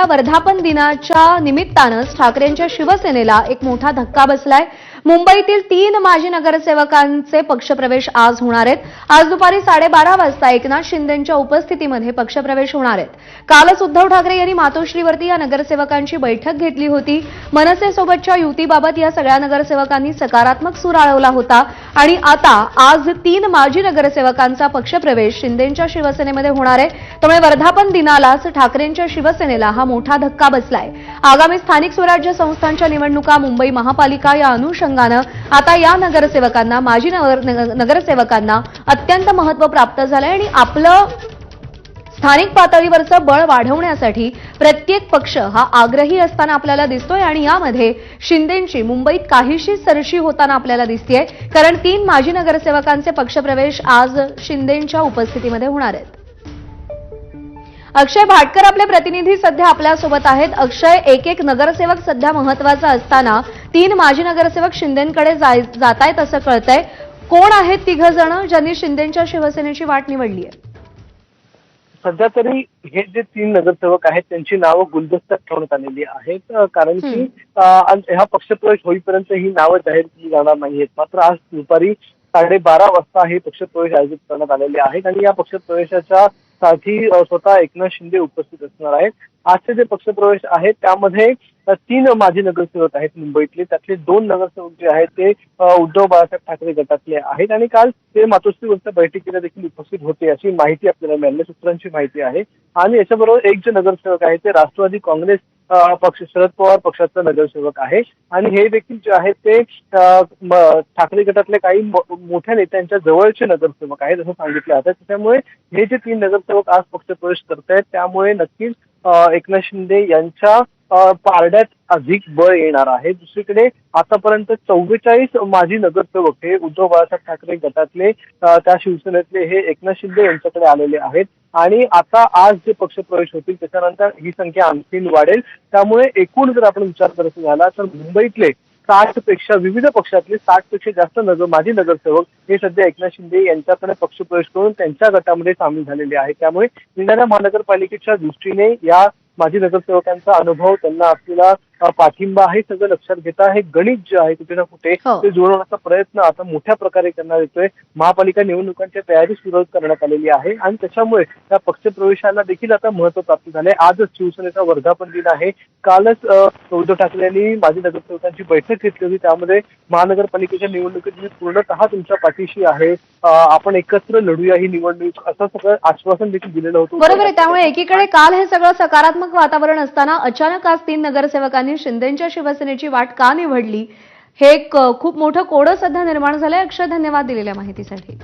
उद्या वर्धापन दिनाच्या निमित्तानंच ठाकरेंच्या शिवसेनेला एक मोठा धक्का बसलाय। मुंबईतील 3 माजी नगरसेवकांचे पक्षप्रवेश आज होणार आहेत। आज दुपारी 12:30 वाजता एकनाथ शिंदेंच्या उपस्थितीमध्ये पक्षप्रवेश होणार आहेत। कालच उद्धव ठाकरे यांनी मातोश्रीवरती या नगरसेवकांची बैठक घेतली होती। मनसेसोबतच्या युतीबाबत या सगळ्या नगरसेवकांनी सकारात्मक सूर आळवला होता आणि आता आज 3 माजी नगरसेवकांचा पक्षप्रवेश शिंदेंच्या शिवसेनेमध्ये होणार आहे। त्यामुळे वर्धापन दिनालाच ठाकरेंच्या शिवसेनेला हा मोठा धक्का बसलाय। आगामी स्थानिक स्वराज्य संस्थांच्या निवडणुका, मुंबई महापालिका या अनुषंगानं आता या नगरसेवकांना, माजी नगरसेवकांना अत्यंत महत्त्व प्राप्त झालंय आणि आपलं स्थानिक पातळीवरचं बळ वाढवण्यासाठी प्रत्येक पक्ष हा आग्रही असताना आपल्याला दिसतोय आणि यामध्ये शिंदेंची मुंबईत काहीशी सरशी होताना आपल्याला दिसतेय, कारण 3 माजी नगरसेवकांचे पक्षप्रवेश आज शिंदेंच्या उपस्थितीमध्ये होणार आहेत। अक्षय भाटकर आपले प्रतिनिधी सध्या आपल्यासोबत आहेत। अक्षय, एक नगरसेवक सध्या महत्त्वाचा असताना 3 माजी नगरसेवक शिंदेंकडे जात आहेत असं कळतंय। कोण आहेत 3 जण ज्यांनी शिंदेंच्या शिवसेनेची वाट निवडली आहे? सध्या तरी हे जे 3 नगरसेवक आहेत त्यांची नावं गुलदस्त्यात ठेवण्यात आलेली आहेत, कारण की हा पक्षप्रवेश होईपर्यंत ही नावं जाहीर केली जाणार नाहीयेत। मात्र आज दुपारी 12:30 वाजता हे पक्षप्रवेश आयोजित करण्यात आलेले आहेत आणि या पक्षप्रवेशाच्या साठी स्वतः एकनाथ शिंदे उपस्थित असणार आहेत। आजचे जे पक्षप्रवेश आहेत त्यामध्ये 3 माजी नगरसेवक आहेत मुंबईतले, त्यातले 2 नगरसेवक जे आहेत ते उद्धव बाळासाहेब ठाकरे गटातले आहेत आणि काल ते मातोश्रीवरच्या बैठकीला देखील उपस्थित होते अशी माहिती आपल्याला मिळाली, सूत्रांची माहिती आहे। आणि याच्याबरोबर एक जे नगरसेवक आहे ते राष्ट्रवादी काँग्रेस पक्ष, शरद पवार पक्षाचा नगरसेवक आहे आणि हे देखील जे आहेत ते ठाकरे गटातले काही मोठ्या नेत्यांच्या जवळचे नगरसेवक आहेत असं सांगितलं जातं। त्यामुळे हे जे 3 नगरसेवक आज पक्षप्रवेश करतायत त्यामुळे नक्कीच एकनाथ शिंदे यांच्या पारड्यात अधिक बळ येणार आहे। दुसरीकडे आतापर्यंत 44 माजी नगरसेवक हे उद्धव बाळासाहेब ठाकरे गटातले, त्या शिवसेनेतले हे एकनाथ शिंदे यांच्याकडे आलेले आहेत आणि आता आज जे पक्षप्रवेश होतील त्याच्यानंतर ही संख्या आणखी वाढेल। त्यामुळे एकूण जर आपण विचार करायचा झाला तर मुंबईतले 60 पेक्षा, विविध पक्षातले 60 पेक्षा जास्त माजी नगरसेवक हे सध्या एकनाथ शिंदे यांच्याकडे पक्षप्रवेश करून त्यांच्या गटामध्ये सामील झालेले आहेत। त्यामुळे येणाऱ्या महानगरपालिकेच्या दृष्टीने या माजी नगरसेवकांचा अनुभव, त्यांना असलेला पाठिंबा हे सगळं लक्षात घेता हे गणित जे आहे कुठे ना कुठे ते जुळवण्याचा प्रयत्न आता मोठ्या प्रकारे करण्यात येतोय। महापालिका निवडणुकांची तयारी सुरू करण्यात आलेली आहे आणि त्याच्यामुळे त्या पक्षप्रवेशाला देखील आता महत्त्व प्राप्त झालंय। आजच शिवसेनेचा वर्धापन दिन आहे। कालच उद्धव ठाकरे यांनी माजी नगरसेवकांची बैठक घेतली होती, त्यामध्ये महानगरपालिकेच्या निवडणुकीत मी पूर्णतः तुमच्या पाठीशी आहे, आपण एकत्र लढूया ही निवडणूक, असं सगळं आश्वासन देखील दिलेलं होतं। बरोबर आहे। त्यामुळे एकीकडे काल हे सगळं सकारात्मक वातावरण असताना अचानक आज 3 नगरसेवकांनी शिंदेंच्या शिवसेनेची वाट का निवडली, हे एक खूप मोठं कोडं सध्या निर्माण झालंय। अक्षय, धन्यवाद दिलेल्या माहितीसाठी।